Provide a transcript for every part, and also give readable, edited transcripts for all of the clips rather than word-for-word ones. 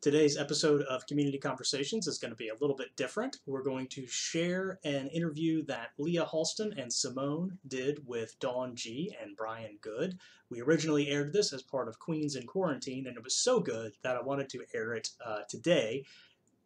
Today's episode of Community Conversations is going to be a little bit different. We're going to share an interview that Leah and Syimone did with Dawne G and Brian Goode. We originally aired this as part of Queens in Quarantine, and it was so good that I wanted to air it today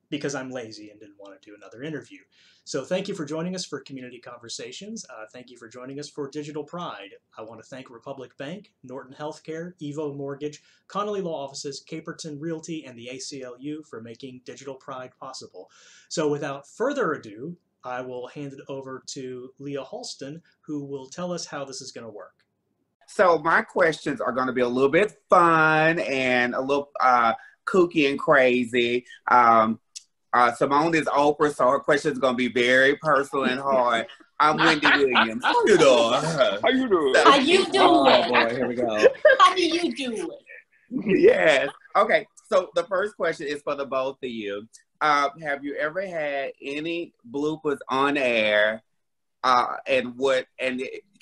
because I'm lazy and didn't want to do another interview. So thank you for joining us for Community Conversations. Thank you for joining us for Digital Pride. I want to thank Republic Bank, Norton Healthcare, Evo Mortgage, Connolly Law Offices, Caperton Realty, and the ACLU for making Digital Pride possible. So without further ado, I will hand it over to Leah, who will tell us how this is going to work. So my questions are going to be a little bit fun and a little kooky and crazy. Syimone is Oprah, so her question is going to be very personal and hard. I'm Wendy Williams. How you doing? How you doing? How you doing? Oh boy, here we go. How do you do it? Yes. Okay. So the first question is for the both of you. Have you ever had any bloopers on air, and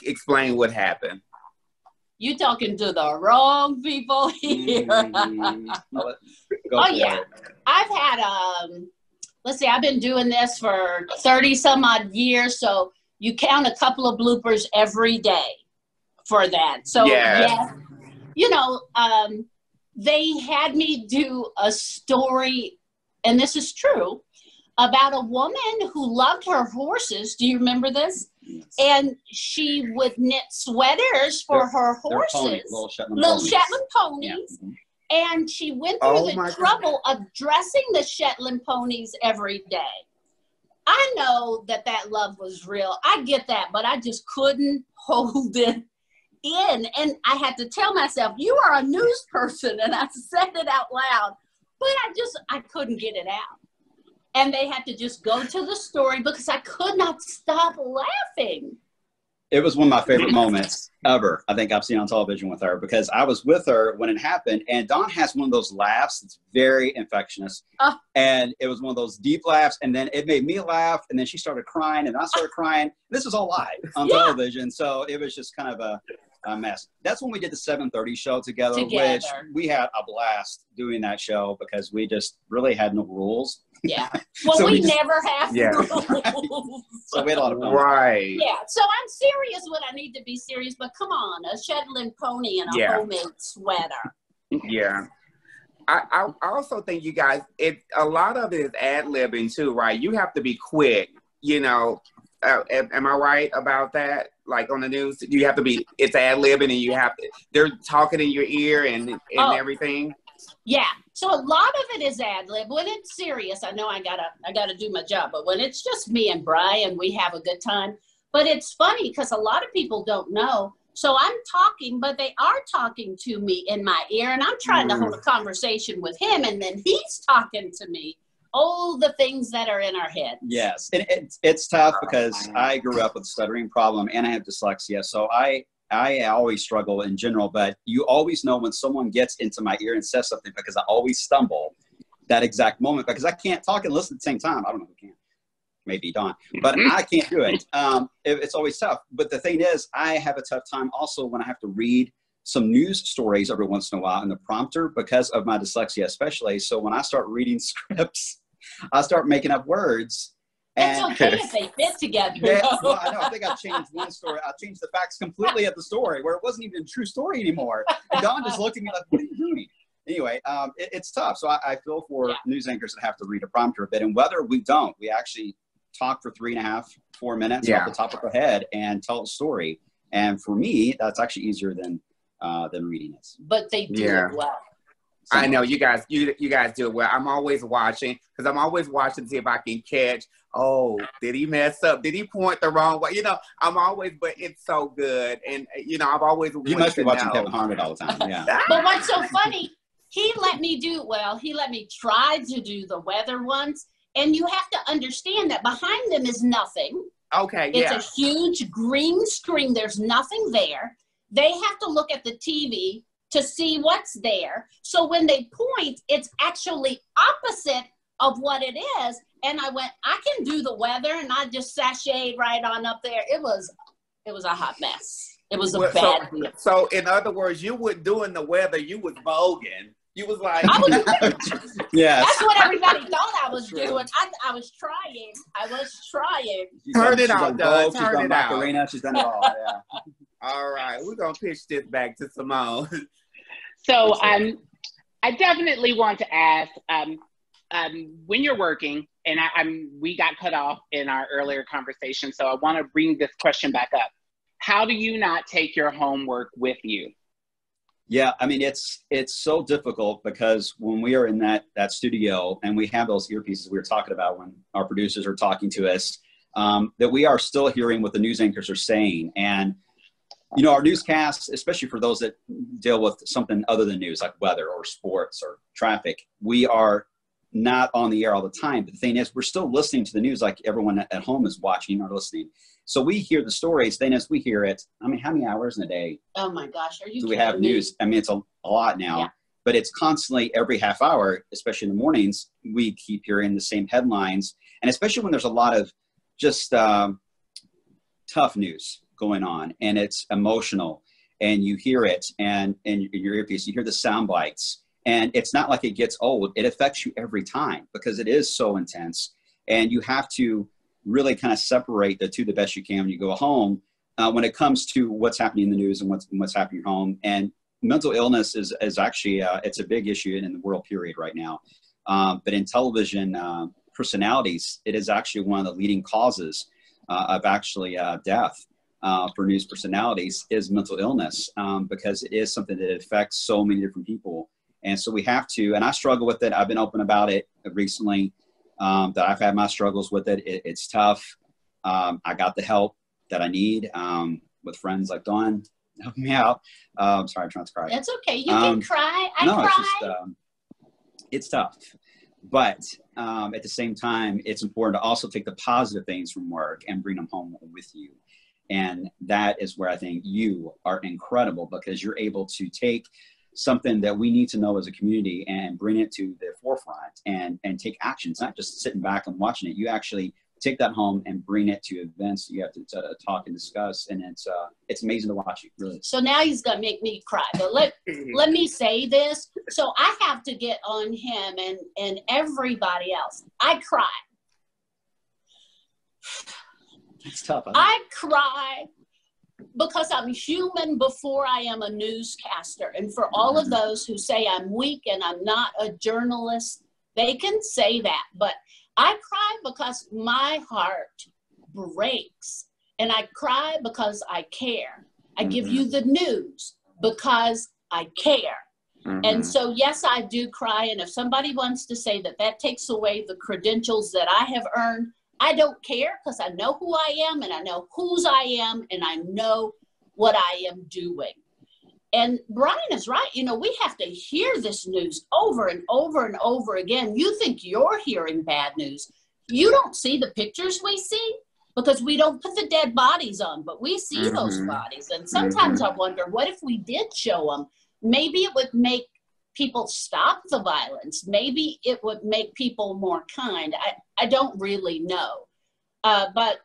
explain what happened? You talking to the wrong people here. Oh yeah, I've had let's see, I've been doing this for 30 some odd years, so you count a couple of bloopers every day for that. So yeah, you know, they had me do a story, and this is true, about a woman who loved her horses. Do you remember this? Yes. And she would knit sweaters for her horses, little Shetland ponies. Yeah. And she went through the trouble of dressing the Shetland ponies every day. I know that that love was real. I get that, but I just couldn't hold it in. And I had to tell myself, you are a news person. And I said it out loud, but I couldn't get it out. And they had to just go to the story because I could not stop laughing. It was one of my favorite moments ever, I think I've seen on television with her, because I was with her when it happened. And Dawne has one of those laughs that's very infectious. And it was one of those deep laughs. And then it made me laugh. And then she started crying and I started crying. This was all live on television. So it was just kind of a mess. That's when we did the 7:30 show together, which we had a blast doing that show because we just really had no rules. Yeah. Well, so we never have rules. So we had a lot of fun. Right. Yeah. So I'm serious when I need to be serious, but come on, a Shetland pony and a homemade sweater. Yeah. I also think you guys, a lot of it is ad-libbing too, right? You have to be quick, you know. Am I right about that? Like on the news, you have to be, it's ad-libbing and they're talking in your ear and everything. Yeah. So a lot of it is ad-lib. When it's serious, I know I gotta do my job, but when it's just me and Brian, we have a good time. But it's funny because a lot of people don't know. So I'm talking, but they are talking to me in my ear, and I'm trying to hold a conversation with him, and then he's talking to me. All the things that are in our head. Yes, and it's tough because I grew up with a stuttering problem and I have dyslexia, so I always struggle in general, but you always know when someone gets into my ear and says something because I always stumble that exact moment because I can't talk and listen at the same time. I don't know who can. Maybe Dawne, but I can't do it. It's always tough. But the thing is, I have a tough time also when I have to read some news stories every once in a while in the prompter because of my dyslexia especially. So when I start reading scripts, I start making up words. It's okay if they fit together. Well, I know. I think I've changed one story. I changed the facts completely of the story where it wasn't even a true story anymore. And Dawne just looked at me like, what are you doing? Anyway, it's tough. So I feel for news anchors that have to read a prompter a bit. And whether we don't, we actually talk for 3.5, 4 minutes off the top of our head and tell a story. And for me, that's actually easier than reading it. But they do it well. I know you guys do it well. I'm always watching because I'm always watching to see if I can catch. Oh, did he mess up? Did he point the wrong way? You know, I'm always, but it's so good, and you know, I've always. You must be watching Kevin Harnett all the time. Yeah. But what's so funny? He let me do well. He let me try to do the weather ones, and you have to understand that behind them is nothing. Okay. It's a huge green screen. There's nothing there. They have to look at the TV to see what's there. So when they point, it's actually opposite of what it is. And I went, I can do the weather, and I just sashayed right on up there. It was a hot mess. It was a bad deal. So in other words, you were doing the weather, you was voguing. You was like, yes. That's what everybody thought I was doing. I was trying. Turn it out, Doug. She's done Macarena. She's done it all. Yeah. All right, we're gonna pitch this back to Syimone. So I definitely want to ask, when you're working, and we got cut off in our earlier conversation, so I want to bring this question back up. How do you not take your homework with you? Yeah, I mean, it's so difficult because when we are in that studio and we have those earpieces we were talking about when our producers are talking to us, that we are still hearing what the news anchors are saying. And, you know, our newscasts, especially for those that deal with something other than news, like weather or sports or traffic, we are not on the air all the time. But the thing is, we're still listening to the news like everyone at home is watching or listening. So we hear the stories. Then as we hear it, I mean, how many hours in a day? Oh my gosh, are you do we have news? I mean, it's a lot now, yeah. But it's constantly every half hour, especially in the mornings, we keep hearing the same headlines. And especially when there's a lot of just tough news going on and it's emotional and you hear it and in your earpiece, you hear the sound bites. And it's not like it gets old. It affects you every time because it is so intense. And you have to really kind of separate the two the best you can when you go home when it comes to what's happening in the news and what's happening at home. And mental illness is actually, it's a big issue in the world period right now. But in television personalities, it is actually one of the leading causes of actually death for news personalities is mental illness because it is something that affects so many different people. And so we have to, and I struggle with it. I've been open about it recently, that I've had my struggles with it. It's tough. I got the help that I need with friends like Dawne. Help me out. Sorry, I'm trying to cry. That's okay. You can cry. I cry. It's just, it's tough. But at the same time, it's important to also take the positive things from work and bring them home with you. And that is where I think you are incredible because you're able to take something that we need to know as a community and bring it to the forefront and take action. It's not just sitting back and watching it. You actually take that home and bring it to events that you have to talk and discuss. And it's amazing to watch you, really. So now he's going to make me cry. But let me say this. So I have to get on him and everybody else. I cry. It's tough. I cry because I'm human before I am a newscaster. And for all of those who say I'm weak and I'm not a journalist, they can say that. But I cry because my heart breaks. And I cry because I care. I give you the news because I care. And so, yes, I do cry. And if somebody wants to say that that takes away the credentials that I have earned, I don't care because I know who I am and I know whose I am and I know what I am doing. And Brian is right. You know, we have to hear this news over and over and over again. You think you're hearing bad news. You don't see the pictures we see because we don't put the dead bodies on, but we see those bodies. And sometimes I wonder, what if we did show them? Maybe it would make people stop the violence. Maybe it would make people more kind. I don't really know. But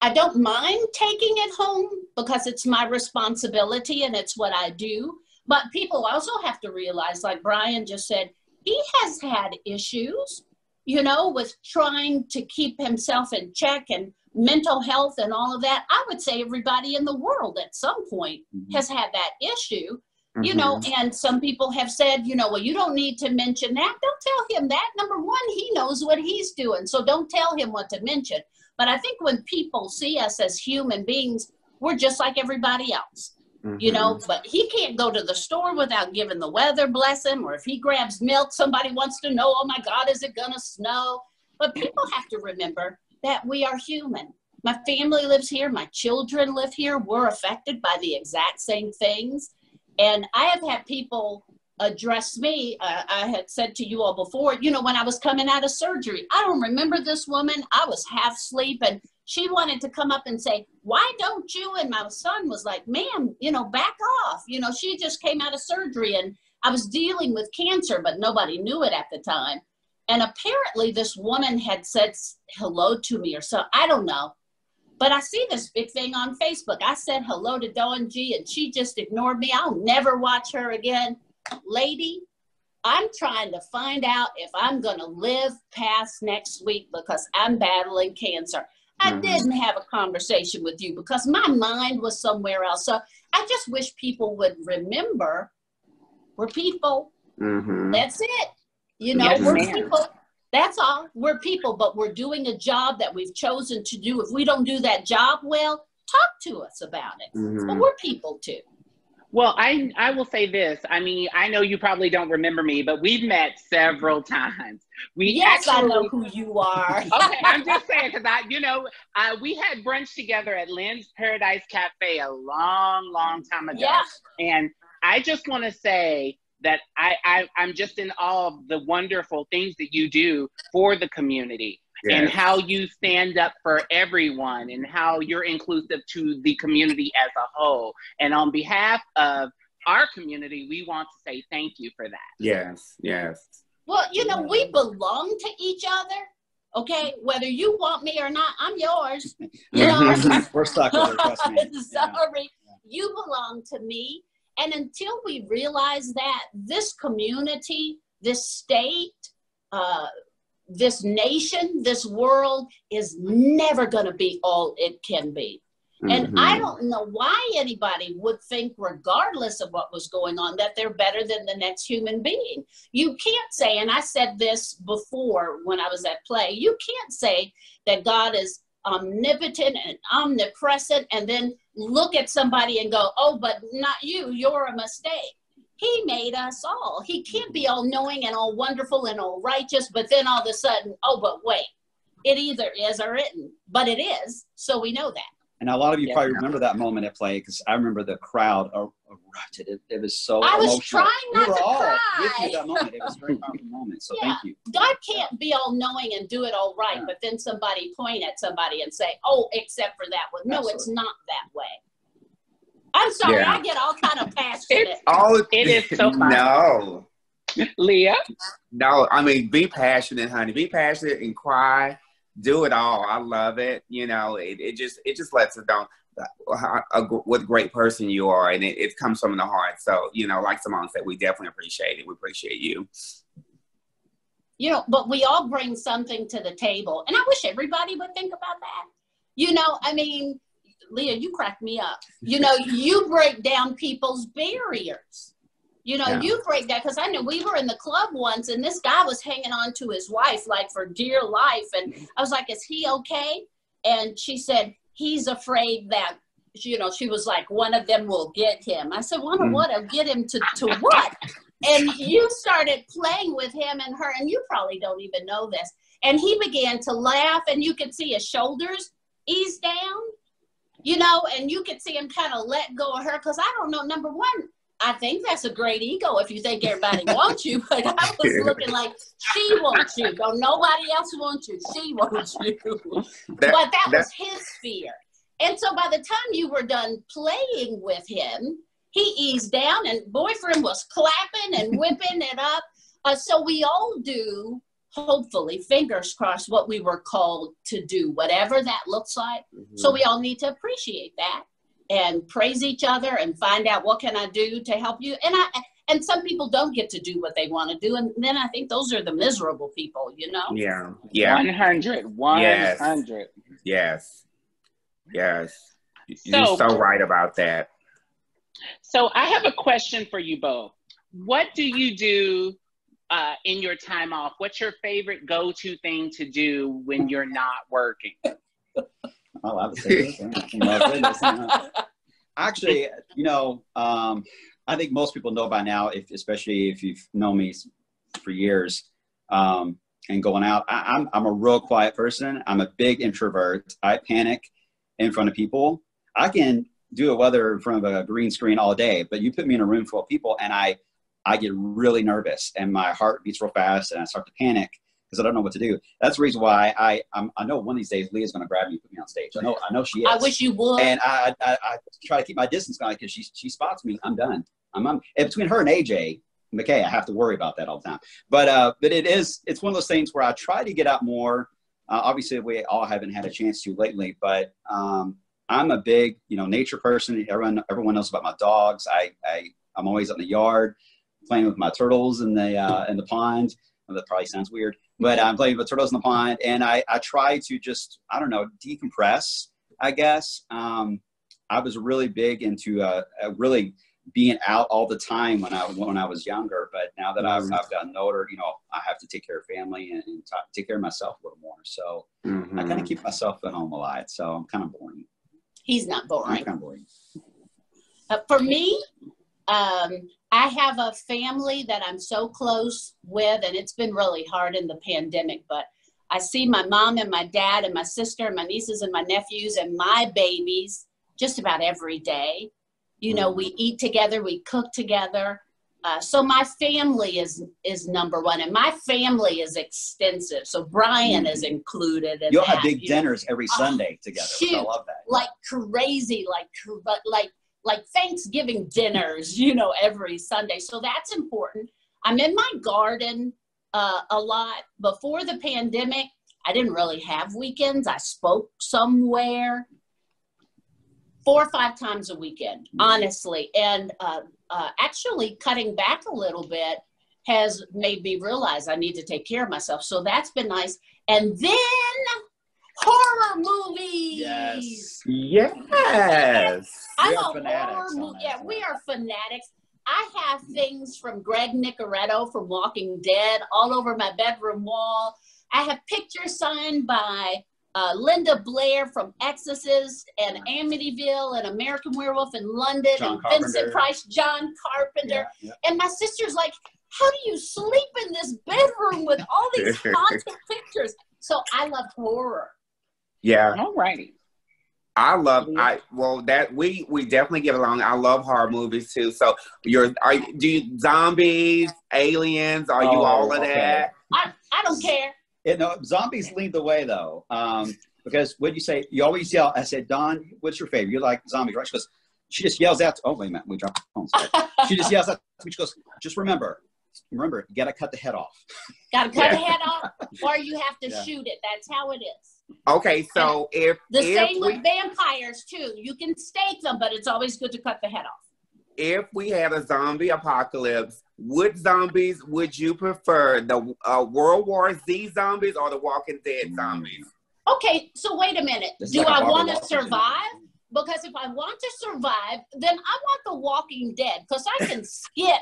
I don't mind taking it home because it's my responsibility and it's what I do. But people also have to realize, like Brian just said, he has had issues, you know, with trying to keep himself in check and mental health and all of that. I would say everybody in the world at some point has had that issue. You know, and some people have said, you know, well, you don't need to mention that. Don't tell him that. Number one, he knows what he's doing. So don't tell him what to mention. But I think when people see us as human beings, we're just like everybody else, you know, but he can't go to the store without giving the weather, bless him. Or if he grabs milk, somebody wants to know, oh my God, is it going to snow? But people have to remember that we are human. My family lives here. My children live here. We're affected by the exact same things. And I have had people address me. I had said to you all before, you know, when I was coming out of surgery, I don't remember this woman. I was half asleep and she wanted to come up and say, why don't you? And my son was like, ma'am, you know, back off. You know, she just came out of surgery and I was dealing with cancer, but nobody knew it at the time. And apparently this woman had said hello to me or so. I don't know. But I see this big thing on Facebook. I said hello to Dawne G and she just ignored me. I'll never watch her again. Lady, I'm trying to find out if I'm going to live past next week because I'm battling cancer. I didn't have a conversation with you because my mind was somewhere else. So I just wish people would remember we're people. That's it. You know, we're people. That's all. We're people, but we're doing a job that we've chosen to do. If we don't do that job well, talk to us about it. But we're people too. Well, I will say this. I mean, I know you probably don't remember me, but we've met several times. Yes, I know who you are. Okay, I'm just saying because we had brunch together at Lynn's Paradise Cafe a long, long time ago. Yeah. And I just want to say that I'm just in awe of the wonderful things that you do for the community. Yes. And how you stand up for everyone and how you're inclusive to the community as a whole. And on behalf of our community, we want to say thank you for that. Yes, yes. Well, you know, we belong to each other. Okay, whether you want me or not, I'm yours. You know, we're stuck with it, trust me. Sorry, you belong to me. And until we realize that, this community, this state, this nation, this world is never going to be all it can be. And I don't know why anybody would think, regardless of what was going on, that they're better than the next human being. You can't say, and I said this before when I was at play, you can't say that God is omnipotent and omnipresent and then look at somebody and go, oh, but not you, you're a mistake. He made us all. He can't be all knowing and all wonderful and all righteous, but then all of a sudden, oh, but wait, it either is or isn't, but it is. So we know that. And a lot of you probably remember that moment at play because I remember the crowd erupted. It was so I was emotional. trying not to cry. With you that moment. It was a very powerful moment. So thank you. God can't be all knowing and do it all right, but then somebody point at somebody and say, oh, except for that one. No, absolutely. It's not that way. I'm sorry, I get all kind of passionate. It is so fun. No. Leah? No, I mean, be passionate, honey. Be passionate and cry. Do it all. I love it. You know, it just lets us know what a great person you are, and it comes from the heart. So, you know, like Syimone said, we definitely appreciate it. We appreciate you. You know, but we all bring something to the table, and I wish everybody would think about that. You know, I mean, Leah, you crack me up. You know, you break down people's barriers. You know, you break that, because I know we were in the club once and this guy was hanging on to his wife like for dear life. And I was like, is he okay? And she said, he's afraid that, you know, she was like, one of them will get him. I said, one of what? I'll get him to what? And you started playing with him and her, and you probably don't even know this. And he began to laugh, and you could see his shoulders ease down, you know, and you could see him kind of let go of her. Because I don't know, number one, I think that's a great ego if you think everybody wants you, but I was looking like, she wants you. Don't nobody else wants you. She wants you. But that was his fear. And so by the time you were done playing with him, he eased down and boyfriend was clapping and whipping it up. So we all do, hopefully, fingers crossed, what we were called to do, whatever that looks like. So we all need to appreciate that and praise each other and find out what can I do to help you. And some people don't get to do what they want to do. And then I think those are the miserable people, you know? Yeah. 100. Yes. You're so right about that. So I have a question for you both. What do you do in your time off? What's your favorite go-to thing to do when you're not working? Oh, I would say this. Actually, you know, I think most people know by now, especially if you've known me for years and going out, I'm a real quiet person. I'm a big introvert. I panic in front of people. I can do it whether in front of a green screen all day, but you put me in a room full of people and I get really nervous and my heart beats real fast and I start to panic because I don't know what to do. That's the reason why I know one of these days Leah's going to grab me and put me on stage. I know she is. I wish you would. And I try to keep my distance going because she spots me. I'm done. And between her and AJ McKay, I have to worry about that all the time. But it's one of those things where I try to get out more. Obviously, we all haven't had a chance to lately, but I'm a big, you know, nature person. Everyone knows about my dogs. I'm always out in the yard. playing with my turtles in the pond. Well, that probably sounds weird, but I'm playing with turtles in the pond, and I try to just, I don't know, decompress, I guess. I was really big into really being out all the time when I was younger, but now that I've gotten older, you know, I have to take care of family and take care of myself a little more. So I kind of keep myself at home a lot. So I'm kind of boring. He's not boring. I'm kind of boring. For me, I have a family that I'm so close with, and it's been really hard in the pandemic, but I see my mom and my dad and my sister and my nieces and my nephews and my babies just about every day. You know, we eat together, we cook together. So my family is number one, and my family is extensive. So Brian is included in You'll that, have big dinners every Sunday together. Shoot, I love that. like crazy, like Thanksgiving dinners, you know, every Sunday. So that's important. I'm in my garden a lot. Before the pandemic, I didn't really have weekends. I spoke somewhere 4 or 5 times a weekend, honestly. And actually cutting back a little bit has made me realize I need to take care of myself. So that's been nice. And then horror movies. Yes. I'm a horror movie. Yeah, we are fanatics. I have things from Greg Nicoretto from Walking Dead all over my bedroom wall. I have pictures signed by Linda Blair from Exorcist and Amityville and American Werewolf in London and Vincent Price, John Carpenter. And my sister's like, how do you sleep in this bedroom with all these haunted pictures? So I love horror. Yeah. All righty. I love we definitely get along. I love horror movies too. So do you zombies, aliens, are you all of that? I don't care. No, zombies lead the way though. Because what you say, you always yell. I said, Dawn, what's your favorite? You like zombies, right? She goes, she just yells out. Oh, wait a minute. We dropped the phone. Sorry. She just yells out. She goes, just remember, you got to cut the head off. Got to cut the head off, or you have to shoot it. That's how it is. Okay, so same with vampires too. You can stake them, but it's always good to cut the head off. If we had a zombie apocalypse, what zombies would you prefer? The World War Z zombies or the Walking Dead zombies? Okay, so wait a minute. Do I want to survive? Because if I want to survive, then I want the Walking Dead, because I can skip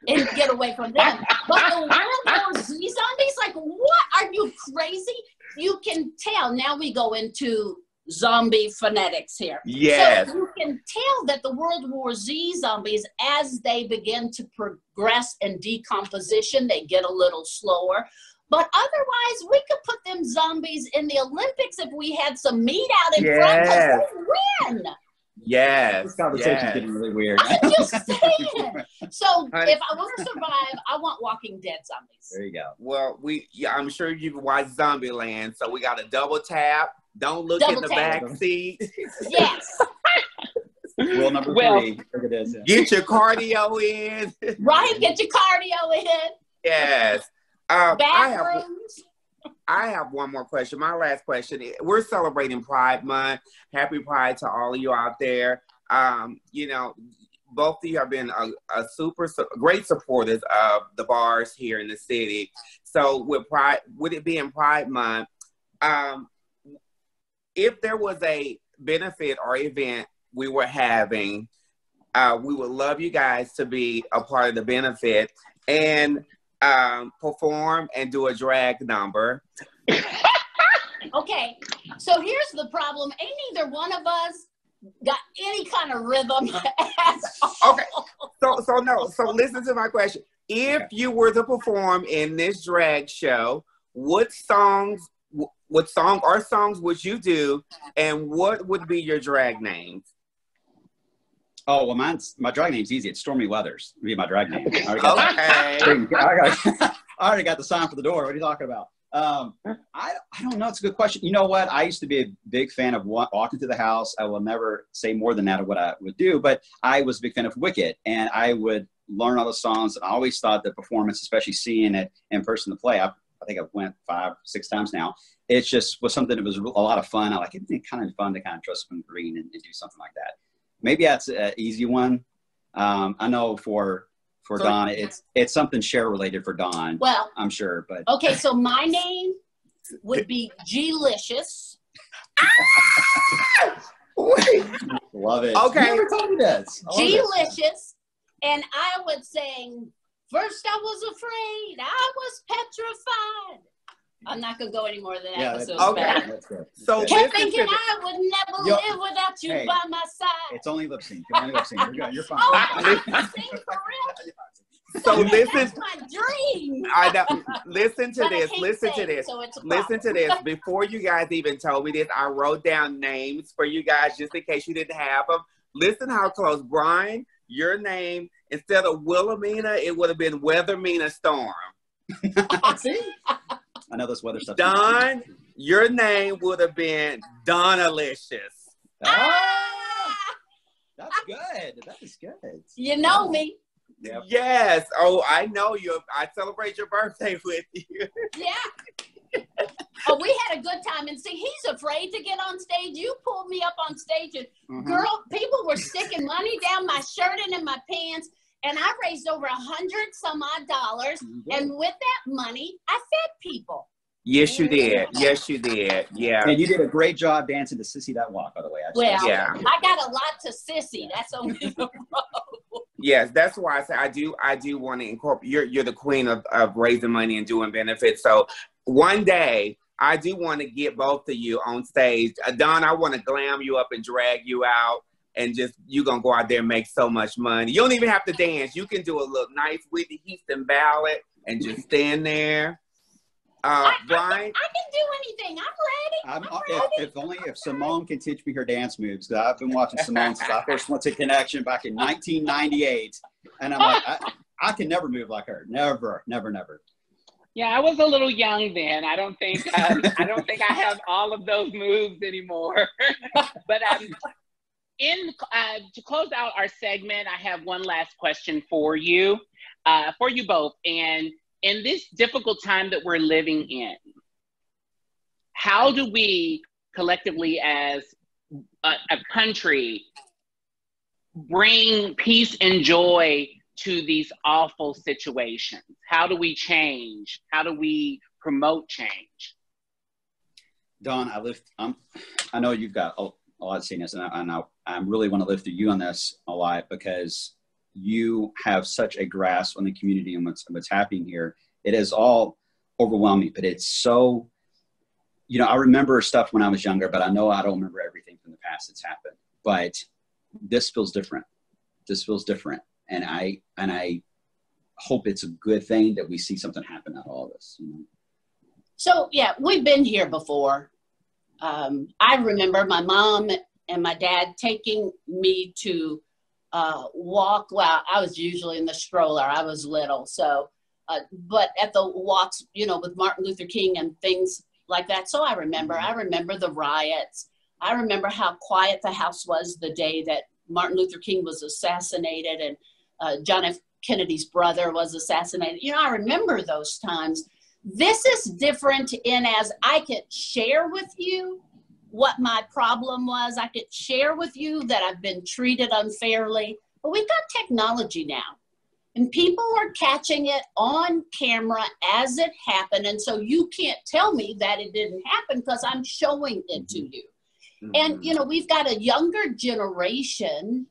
and get away from them. But the World War Z zombies, like, what? Are you crazy? You can tell. Now we go into zombie phonetics here. Yes. So you can tell that the World War Z zombies, as they begin to progress in decomposition, they get a little slower. But otherwise, we could put them zombies in the Olympics if we had some meat out in front, because they win. Yes. This conversation's getting really weird. I'm just saying. So if I want to survive, I want Walking Dead zombies. There you go. Well, I'm sure you've watched Zombieland, so we got a double tap. Don't look in the back seat. Yes. Rule number 3. Look at this. Get your cardio in. Right, get your cardio in. Yes. Bathrooms. I have one more question. My last question. We're celebrating Pride Month. Happy Pride to all of you out there. You know, both of you have been a great supporters of the bars here in the city. So with it being Pride Month, if there was a benefit or event we were having, we would love you guys to be a part of the benefit and perform and do a drag number. Okay, so here's the problem. Ain't neither one of us got any kind of rhythm at all. Okay, so listen to my question. If you were to perform in this drag show, what songs would you do, and what would be your drag names? Oh, well, my drag name's easy. It's Stormy Weathers. Would be my drag name. I already got the sign for the door. What are you talking about? I don't know. It's a good question. You know what? I used to be a big fan of walking through the house. I will never say more than that of what I would do, but I was a big fan of Wicked, and I would learn all the songs. And I always thought the performance, especially seeing it in person to play, I think I've went 5-6 times now. It just was something that was a lot of fun. I like it. It's kind of fun to kind of dress up in green and do something like that. Maybe that's an easy one. I know for for Dawne. It's something share related for Dawne. Well, I'm sure, but okay. So my name would be G-licious. Love it. Okay. You never told me this. G-licious, and I would sing. First, I was afraid. I was petrified. I'm not gonna go any more than that. Yeah, that's okay. That's good. So kept thinking I would never live without you by my side. It's only lip sync. You only lip sync. You're good. You're fine. Oh, I sing for real. So listen. That's my dream. I know. Listen to But I this. hate Listen to singing, this. so it's a Listen to problem. this. Before you guys even told me this, I wrote down names for you guys just in case you didn't have them. Listen how close. Brian, your name, instead of Wilhelmina, it would have been Weathermina Storm. See? I know this weather stuff. Dawne, your name would have been Donnalicious. Ah! That's good. That is good. You know me. Yep. Yes. Oh, I know you. I celebrate your birthday with you. Yeah. Oh, we had a good time. And see, he's afraid to get on stage. You pulled me up on stage, and girl, people were sticking money down my shirt and in my pants. And I raised over $100-some-odd. And with that money, I fed people. Yes, you did. Yes, you did. Yeah. And you did a great job dancing to Sissy That Walk, by the way. Well, yeah. I got a lot to Sissy. That's only the road. Yes, that's why I say I do want to incorporate. You're the queen of raising money and doing benefits. So one day I do want to get both of you on stage. Dawne, I want to glam you up and drag you out. And just, you're going to go out there and make so much money. You don't even have to dance. You can do a little nice Whitney Houston ballad and just stand there. Brian? I can do anything. I'm ready. If only if Syimone can teach me her dance moves. Because I've been watching Syimone since I first went to Connection back in 1998. And I'm like, I can never move like her. Never, never, never. Yeah, I was a little young then. I don't think I have all of those moves anymore. But to close out our segment, I have one last question for you both. And in this difficult time that we're living in, how do we collectively as a country bring peace and joy to these awful situations? How do we change? How do we promote change? Dawne, I know you've got a lot of seniors, and I really want to live through you on this a lot, because you have such a grasp on the community and what's happening here. It is all overwhelming, but it's so, I remember stuff when I was younger, but I know I don't remember everything from the past that's happened. But this feels different. This feels different. And I hope it's a good thing that we see something happen out of all this. So, yeah, we've been here before. I remember my mom and my dad taking me to walk. Well, I was usually in the stroller. I was little. So, but at the walks, with Martin Luther King and things like that. So I remember the riots. I remember how quiet the house was the day that Martin Luther King was assassinated and John F. Kennedy's brother was assassinated. I remember those times. This is different in as I could share with you what my problem was. I could share with you that I've been treated unfairly. But we've got technology now. And people are catching it on camera as it happened. And so you can't tell me that it didn't happen because I'm showing it to you. And, we've got a younger generation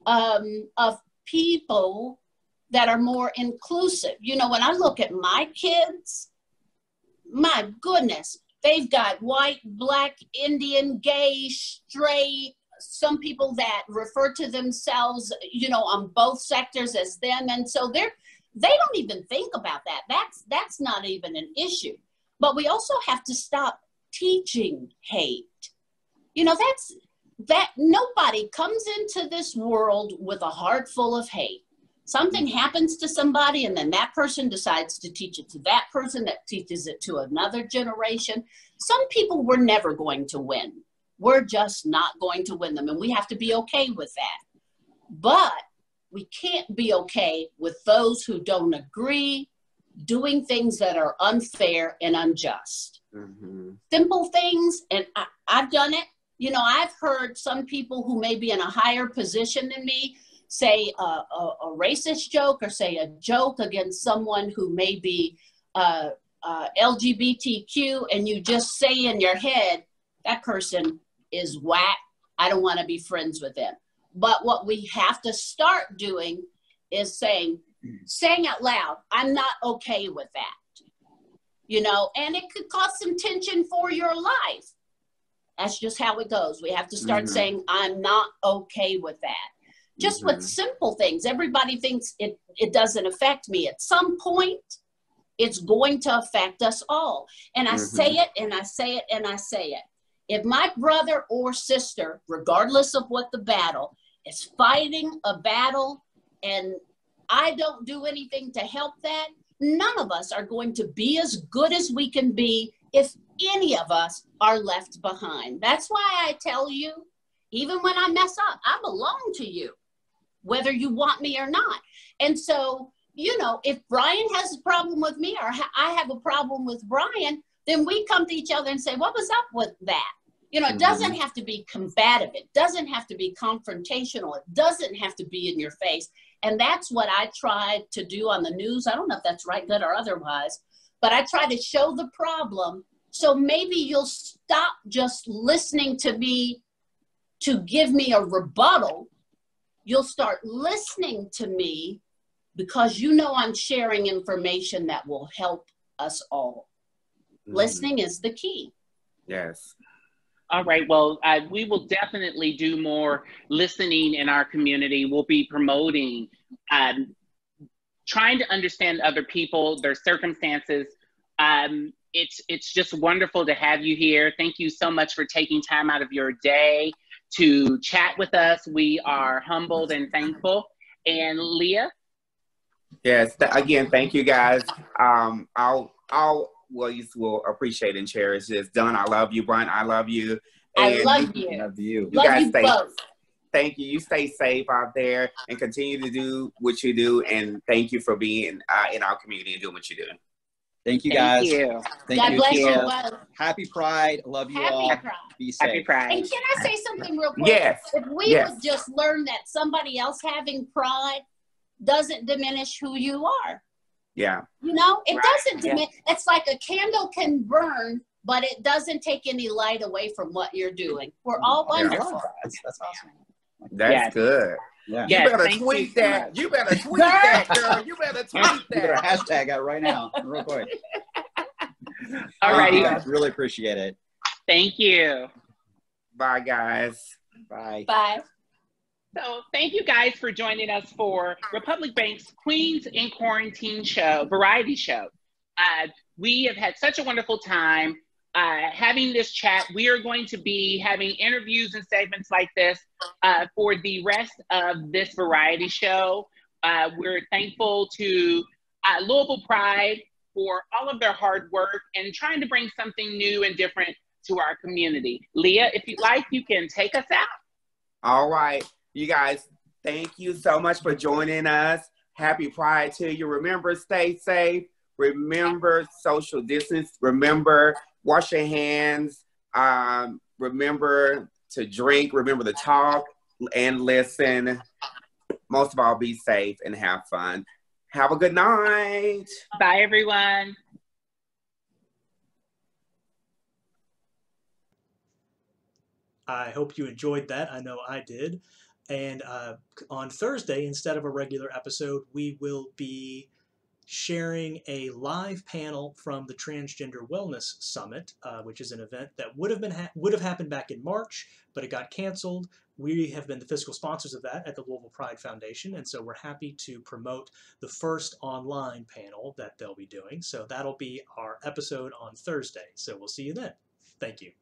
of people that are more inclusive. When I look at my kids, my goodness, they've got white, black, Indian, gay, straight, some people that refer to themselves, on both sectors as them. And so they don't even think about that. That's not even an issue. But we also have to stop teaching hate. That nobody comes into this world with a heart full of hate. Something happens to somebody and then that person decides to teach it to that person that teaches it to another generation. Some people we're never going to win. We're just not going to win them, and we have to be okay with that. But we can't be okay with those who don't agree doing things that are unfair and unjust. Simple things, and I've done it. I've heard some people who may be in a higher position than me say a racist joke or say a joke against someone who may be LGBTQ, and you just say in your head, that person is whack, I don't want to be friends with them. But what we have to start doing is saying out loud, I'm not okay with that. You know, and it could cause some tension for your life. That's just how it goes. We have to start saying, I'm not okay with that. Just with simple things. Everybody thinks it doesn't affect me. At some point, it's going to affect us all. And I say it, and I say it, and I say it. If my brother or sister, regardless of what the battle, is fighting a battle and I don't do anything to help that, none of us are going to be as good as we can be if any of us are left behind. That's why I tell you, even when I mess up, I belong to you, whether you want me or not. And so, you know, if Brian has a problem with me or I have a problem with Brian, then we come to each other and say, what was up with that? You know, it doesn't have to be combative. It doesn't have to be confrontational. It doesn't have to be in your face. And that's what I tried to do on the news. I don't know if that's right, good, or otherwise, but I try to show the problem. So maybe you'll stop just listening to me to give me a rebuttal. You'll start listening to me because you know I'm sharing information that will help us all. Listening is the key. Yes. All right. Well, we will definitely do more listening in our community. We'll be promoting, trying to understand other people, their circumstances. It's just wonderful to have you here. Thank you so much for taking time out of your day to chat with us. We are humbled and thankful. And Leah? Yes. Again, thank you guys. You will appreciate and cherish this. Dawne, I love you. Brian, I love you. And I love you. Love you. You guys stay. Both. Thank you. You stay safe out there and continue to do what you do. And thank you for being in our community and doing what you do. Thank you, guys. Thank God you. bless you both. Happy Pride. Love you all. Happy Pride. Be safe. Happy Pride. And can I say something real quick? Yes. If we would just learn that somebody else having pride doesn't diminish who you are. Yeah. You know, it doesn't diminish. It's like a candle can burn, but it doesn't take any light away from what you're doing. We're all wonderful. That's awesome. That's good. Yeah. You better tweet that. You better tweet that, girl. You better tweet that. You better hashtag that right now, real quick. All righty. Guys, really appreciate it. Thank you. Bye, guys. Bye. Bye. So thank you guys for joining us for Republic Bank's Queens in Quarantine show, variety show. We have had such a wonderful time having this chat. We are going to be having interviews and segments like this for the rest of this variety show. We're thankful to Louisville Pride for all of their hard work and trying to bring something new and different to our community. Leah, if you'd like, you can take us out. All right. You guys, thank you so much for joining us. Happy Pride to you. Remember, stay safe. Remember, social distance. Remember, wash your hands. Remember to drink. Remember to talk and listen. Most of all, be safe and have fun. Have a good night. Bye, everyone. I hope you enjoyed that. I know I did. And on Thursday, instead of a regular episode, we will be sharing a live panel from the Transgender Wellness Summit, which is an event that would have happened back in March, but it got canceled. We have been the fiscal sponsors of that at the Louisville Pride Foundation, and so we're happy to promote the first online panel that they'll be doing. So that'll be our episode on Thursday. So we'll see you then. Thank you.